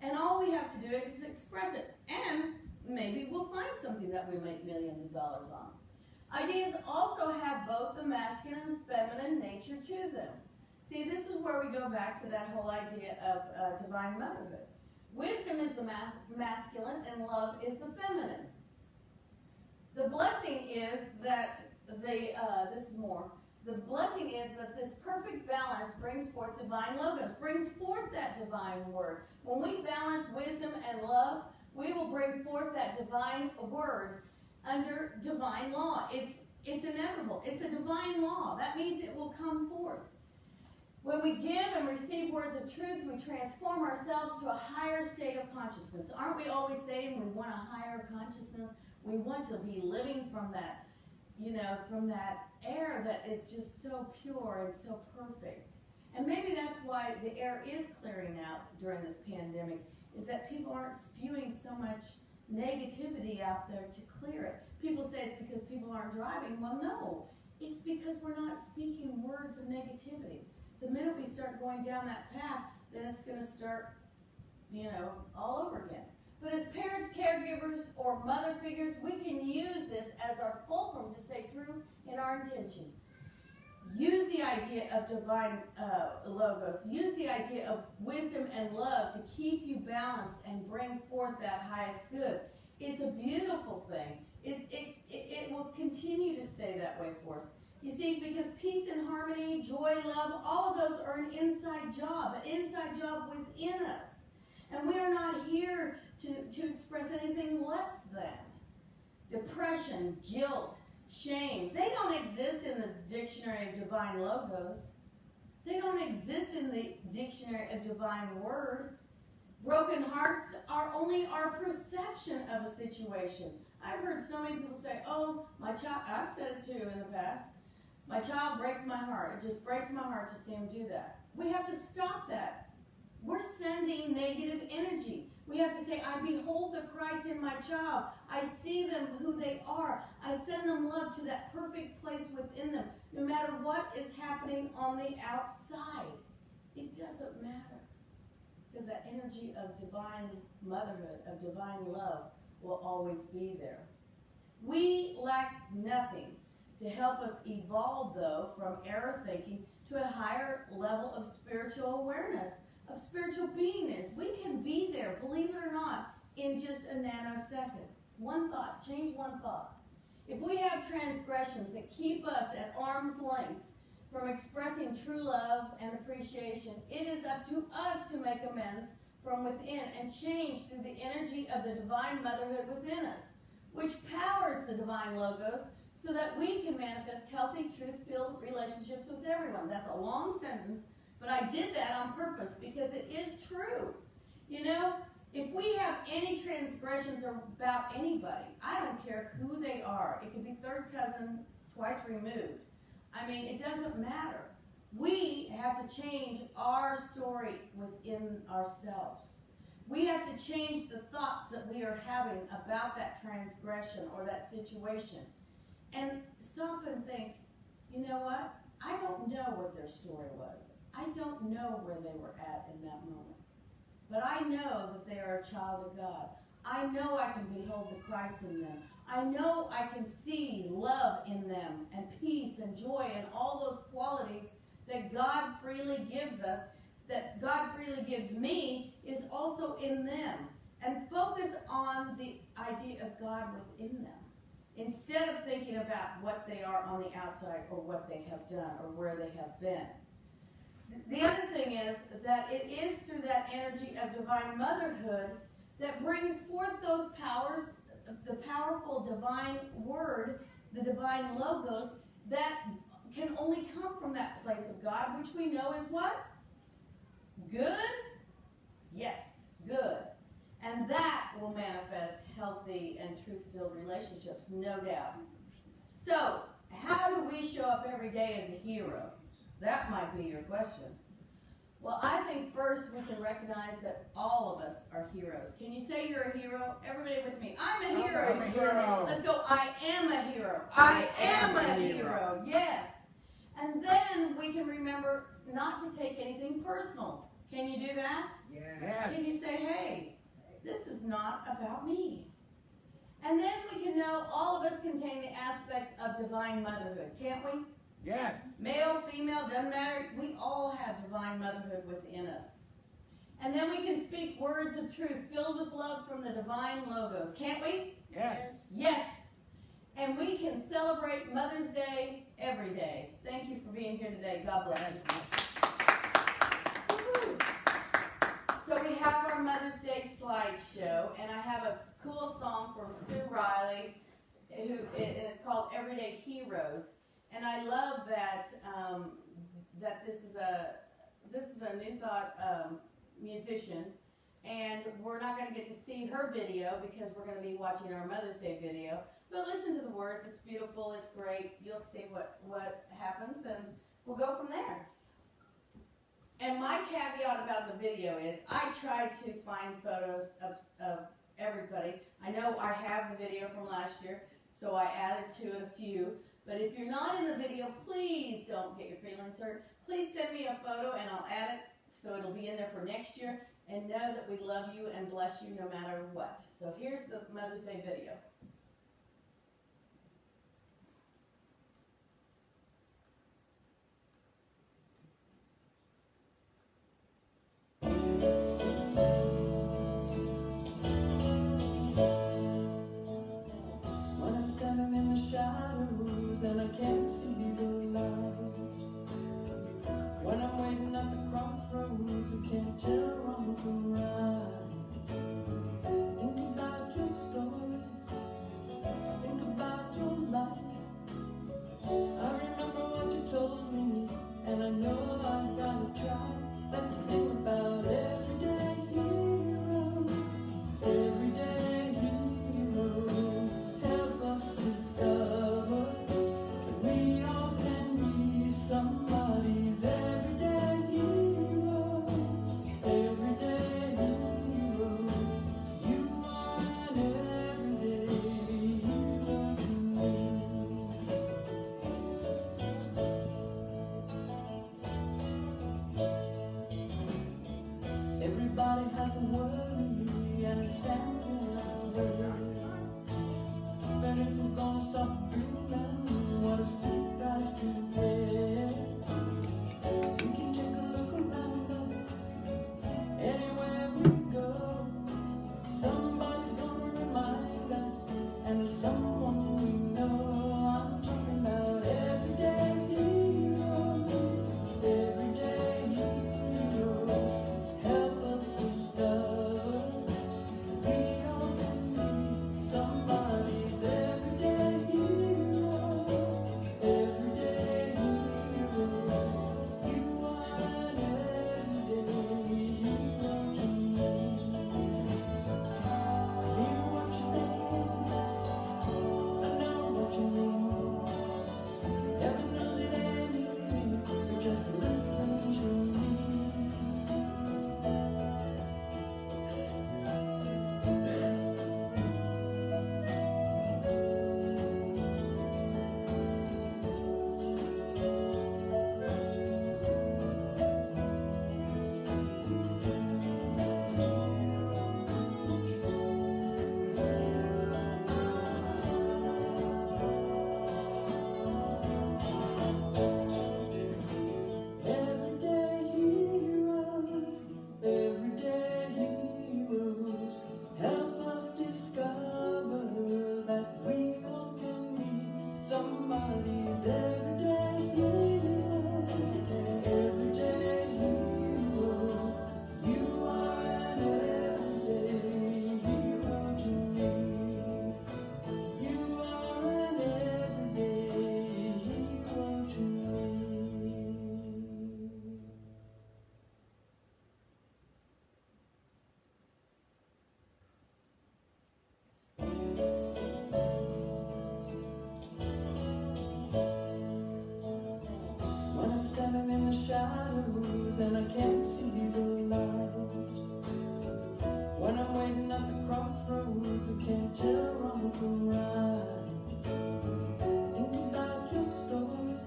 And all we have to do is express it. And maybe we'll find something that we make millions of dollars on. Ideas also have both the masculine and feminine nature to them. See, this is where we go back to that whole idea of divine motherhood. Wisdom is the masculine and love is the feminine. The blessing is that the blessing is that this perfect balance brings forth divine logos, brings forth that divine word. When we balance wisdom and love, we will bring forth that divine word under divine law. It's inevitable. It's a divine law. That means it will come forth. When we give and receive words of truth, we transform ourselves to a higher state of consciousness. Aren't we always saying we want a higher consciousness? We want to be living from that, from that air that is just so pure and so perfect. And maybe that's why the air is clearing out during this pandemic, is that people aren't spewing so much negativity out there to clear it. People say it's because people aren't driving. Well, no. It's because we're not speaking words of negativity. The minute we start going down that path, then it's going to start, all over again. But as parents, caregivers, or mother figures, we can use this as our fulcrum to stay true in our intention. Use the idea of divine logos. Use the idea of wisdom and love to keep you balanced and bring forth that highest good. It's a beautiful thing. It will continue to stay that way for us. You see, because peace and harmony, joy, love, all of those are an inside job within us. And we are not here to express anything less than. Depression, guilt, shame, they don't exist in the dictionary of divine logos. They don't exist in the dictionary of divine word. Broken hearts are only our perception of a situation. I've heard so many people say, oh, my child, I've said it too in the past, my child breaks my heart. It just breaks my heart to see him do that. We have to stop that. We're sending negative energy. We have to say, I behold the Christ in my child. I see them who they are. I send them love to that perfect place within them. No matter what is happening on the outside, it doesn't matter. Because that energy of divine motherhood, of divine love, will always be there. We lack nothing to help us evolve, though, from error thinking to a higher level of spiritual awareness, of spiritual beingness. We can be there, believe it or not, in just a nanosecond. One thought, change one thought. If we have transgressions that keep us at arm's length from expressing true love and appreciation, it is up to us to make amends from within and change through the energy of the divine motherhood within us, which powers the divine logos so that we can manifest healthy, truth-filled relationships with everyone. That's a long sentence, but I did that on purpose because it is true. If we have any transgressions about anybody, I don't care who they are. It could be third cousin, twice removed. It doesn't matter. We have to change our story within ourselves. We have to change the thoughts that we are having about that transgression or that situation. And stop and think, you know what? I don't know what their story was. I don't know where they were at in that moment. But I know that they are a child of God. I know I can behold the Christ in them. I know I can see love in them and peace and joy and all those qualities that God freely gives us, that God freely gives me, is also in them. And focus on the idea of God within them, instead of thinking about what they are on the outside or what they have done or where they have been. The other thing is that it is through that energy of divine motherhood that brings forth those powers, the powerful divine word, the divine logos, that can only come from that place of God, which we know is what? Good? Yes, good. And that will manifest healthy and truth-filled relationships, no doubt. So, how do we show up every day as a hero? That might be your question. Well, I think first we can recognize that all of us are heroes. Can you say you're a hero? Everybody with me. I'm a hero. I'm a hero. Let's go. I am a hero. I am a hero. Yes. And then we can remember not to take anything personal. Can you do that? Yes. Can you say, hey, this is not about me? And then we can know all of us contain the aspect of divine motherhood, can't we? Yes. Male, female, doesn't matter. We all have divine motherhood within us. And then we can speak words of truth filled with love from the divine logos, can't we? Yes. Yes. And we can celebrate Mother's Day every day. Thank you for being here today. God bless you. Woo-hoo. So we have our Mother's Day slideshow, and I have a cool song from Sue Riley, it's called Everyday Heroes. And I love that that this is a this is a New Thought musician, and we're not going to get to see her video because we're going to be watching our Mother's Day video. But listen to the words. It's beautiful. It's great. You'll see what happens, and we'll go from there. And my caveat about the video is I tried to find photos of everybody. I know I have the video from last year, so I added to it a few. But if you're not in the video, please don't get your feelings hurt. Please send me a photo and I'll add it so it'll be in there for next year. And know that we love you and bless you no matter what. So here's the Mother's Day video. When I'm standing in the shadows and I can't see the light, when I'm waiting at the crossroads and can't tell wrong from right, think about your stories, think about your life. I remember what you told me, and I know I've gotta try. That's the thing about everyday heroes, everyday heroes. Help us discover that we all can be somebody's everyday hero, everyday hero. You are an everyday hero to me. Everybody has a worry and it stands in our way. But if we're gonna stop dreaming, what a steep price to pay. We can take a look around us, anywhere we go. Somebody's gonna remind us, and it's someone we know. I'm talking about everyday heroes, everyday heroes. Help us discover we all can be somebody's everyday hero, everyday hero. You are an everyday hero to me. I hear what you're saying, I know what you mean. Heaven knows it ain't easy, but just listen to me. Everyday heroes, everyday heroes. Help us discover that we all can be somebody's everyday hero, everyday hero. You are an everyday hero to me. You are an everyday hero to me. When I'm standing in the shadows and I can't see the light, when I'm waiting at the crossroads and can't tell wrong from right, think about your stories,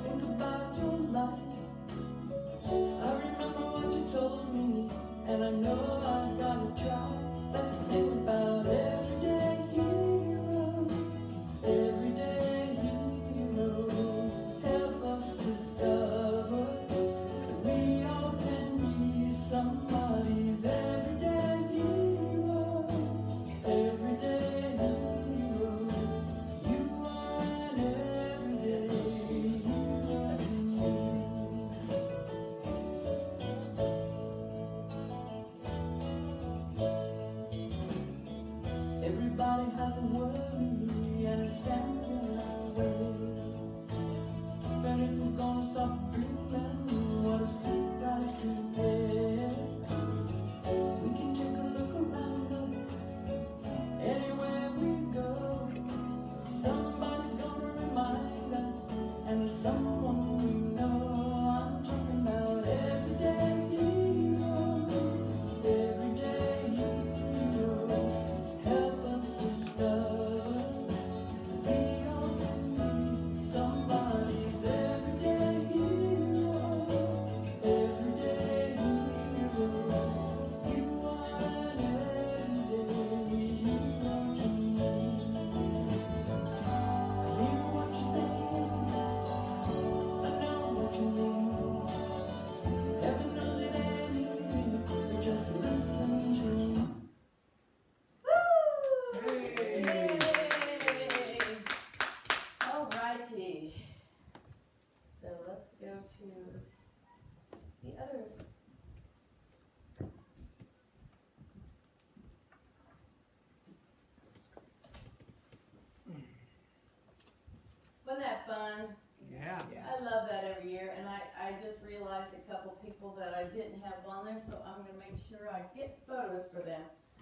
think about your life. I remember what you told me, and I know I've gotta try. That's the thing about everyday heroes, everyday heroes. Help us discover that we all can be somebody's everyday hero, everyday hero.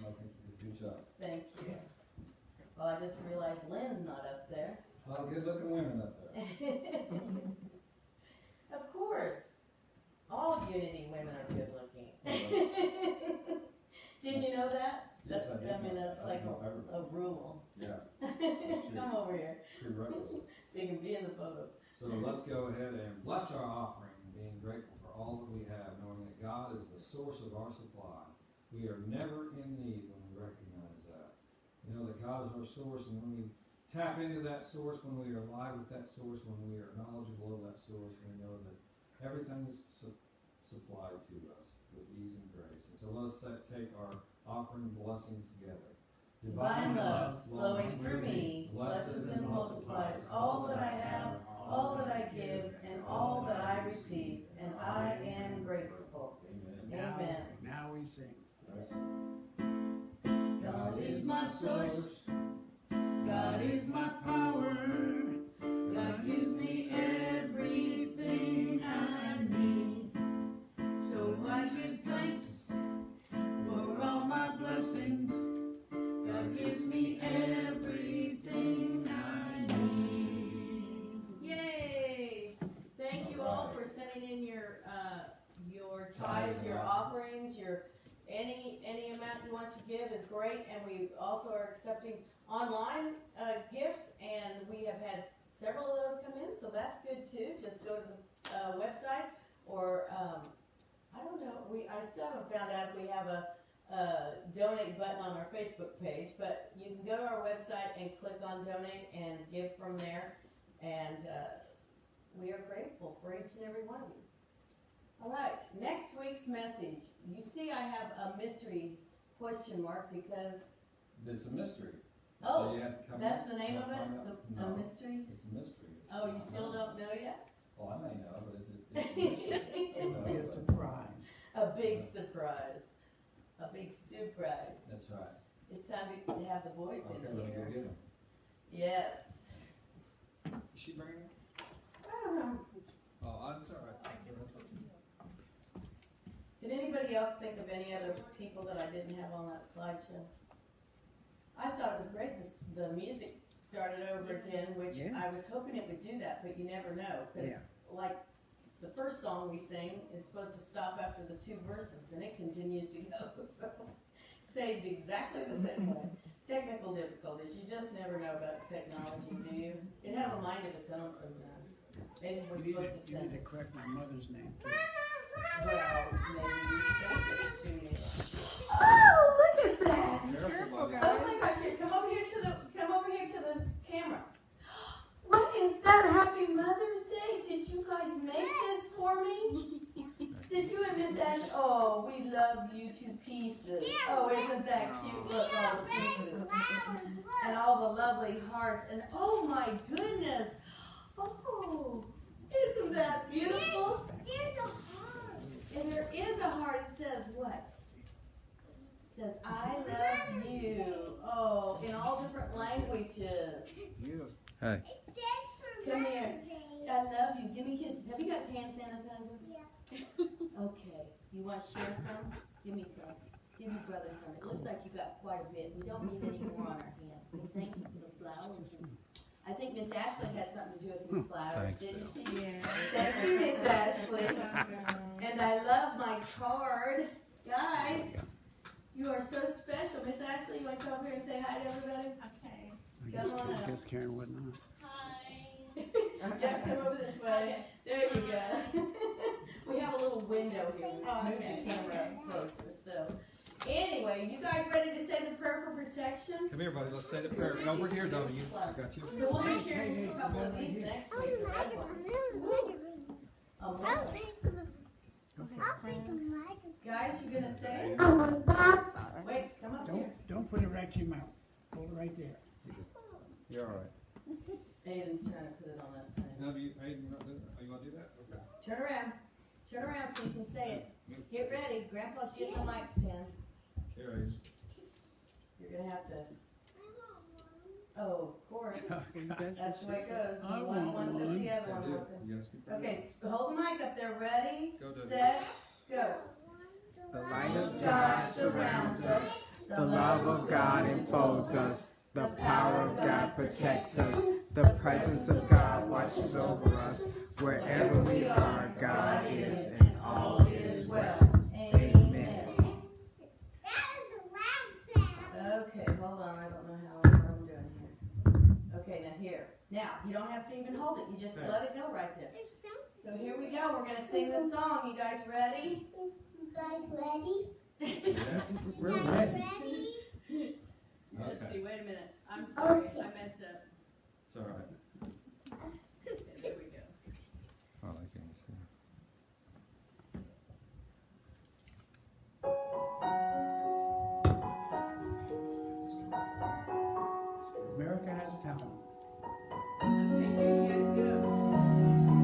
I think you did a good job. Thank you. Well, I just realized Lynn's not up there. Oh, good looking women up there. Of course. All Unity women are good looking. Didn't you know that? Yes, I did. I mean, that's like know everybody. a rule. Yeah, Come over here prerequisite. so you can be in the photo. So let's go ahead and bless our offering, being grateful for all that we have, knowing that God is the source of our supply. We are never in need when we recognize that. We know that God is our source, and when we tap into that source, when we are alive with that source, when we are knowledgeable of that source, we know that everything is supplied to us with ease and grace. And so let's take our offering blessing together. Divine love flowing through me blesses and multiplies all that I have, all that I give, and all that I receive, and I am grateful. Amen. Now we sing. Yes. God is my source. God is my power. God gives me everything I need. So I give thanks for all my blessings. God gives me everything I need. Yay! Thank you all for sending in your tithes, your offerings, your any amount you want to give is great, and we also are accepting online gifts, and we have had several of those come in, so that's good too. Just go to the website, or I don't know. I still haven't found out if we have a donate button on our Facebook page, but you can go to our website and click on donate and give from there, and we are grateful for each and every one of you. All right, next week's message. You see I have a mystery question mark because... It's a mystery. Oh, so you have to come that's in, the name of it? No, A mystery? It's a mystery. Oh, you still don't know yet? Well, I may know, but it's a mystery. It'll be a surprise. A big surprise. A big surprise. That's right. It's time to have the boys Okay, in let me go here. get them. Yes. Is she bringing them? I don't know. Oh, that's all right. Did anybody else think of any other people that I didn't have on that slideshow? I thought it was great. The music started over again, which I was hoping it would do that, but you never know. Because like the first song we sing is supposed to stop after the 2 verses, and it continues to go. So saved exactly the same way. Technical difficulties. You just never know about technology, do you? It has a mind of its own sometimes. Maybe we're supposed to You send need it. to correct my mother's name too. Well, maybe you sent it to me. Oh, look at that! Careful, buddy. Oh my gosh! Here, come over here to the camera. What is that? Happy Mother's Day! Did you guys make this for me? Did you and Miss Ash? Oh, we love you to pieces. Oh, isn't that cute? Look, all the pieces. And all the lovely hearts. And oh my goodness. Oh, isn't that beautiful? There's a heart. And there is a heart. It says what? It says, I love you. Oh, in all different languages. Beautiful. Hey. It says for Come here. Mother's Day. I love you. Give me kisses. Have you got hand sanitizer? Yeah. Okay. You want to share some? Give me some. Give your brother some. It looks like you got quite a bit. We don't need any more on our hands. And thank you for the flowers. I think Miss Ashley had something to do with these flowers, didn't she? Yeah. Thank you, Miss Ashley. And I love my card. Guys, you are so special. Miss Ashley, you want to come over here and say hi to everybody? Okay. Come on guess Karen would not. Hi. Jeff, come over this way. There you go. We have a little window here. We Oh, move okay. the camera closer. So, anyway, you guys ready to say the prayer for protection? Come here, buddy. Let's say the prayer. Over here, W. I got you. So we'll be sharing a couple of these next week. The red ones. I'll Oh, take them. I'll take them like guys, you gonna say? I want that. Wait, come up here. Don't put it right to your mouth. Hold it right there. You're all right. Aiden's trying to put it on that thing. W, hey, you want to do that? Okay. Turn around. Turn around so you can say it. Get ready. Grandpa's getting the mic stand. Carrie. You're gonna have to. Oh, of course. That's That's the way it goes. I One want wants it, one. the other one wants it. Yes. Okay, hold the mic up there. Ready, Go, Debbie. set, go. The light of God surrounds us The love of God enfolds us. The power of God protects us. The presence of God watches over us. Wherever we are, God is, and all is well. Amen. Okay, hold on. I don't know what I'm doing here. Okay, now here. Now, you don't have to even hold it. You just let it go right there. So here we go. We're going to sing the song. You guys ready? You guys ready? We're You guys ready. ready? Let's see. Wait a minute. I'm sorry. I messed up. It's all right. Okay, here we go. Oh, I can't see. America has talent. Okay, here you guys go.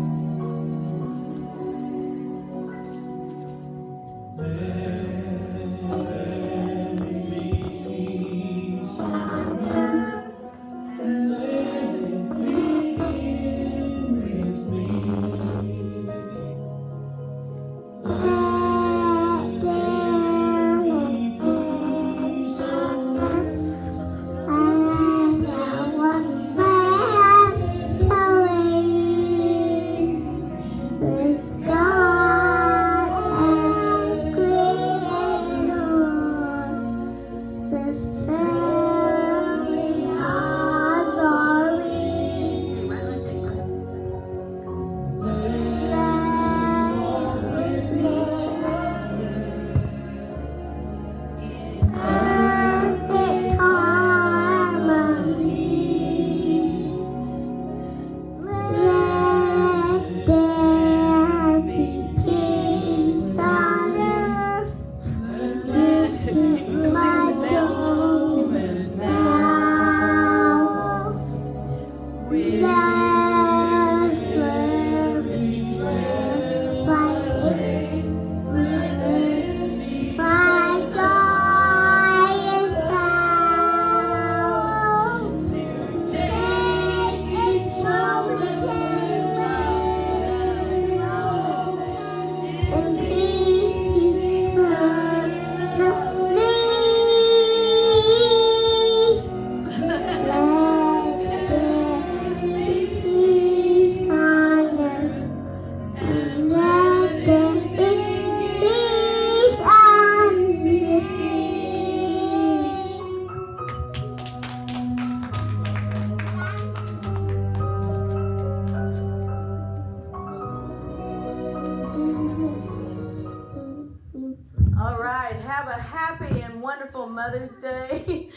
All right, have a happy and wonderful Mother's Day.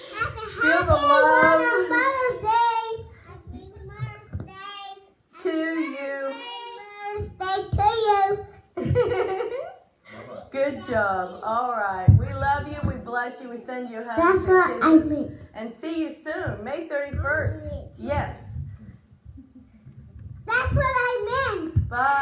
Feel the love Mother's Day. Happy Mother's Day. to you. Mother's Day to you. Good job. All right, we love you. We bless you. We send you hugs That's what I and kisses. mean. And see you soon, May 31st. Yes. That's what I meant. Bye.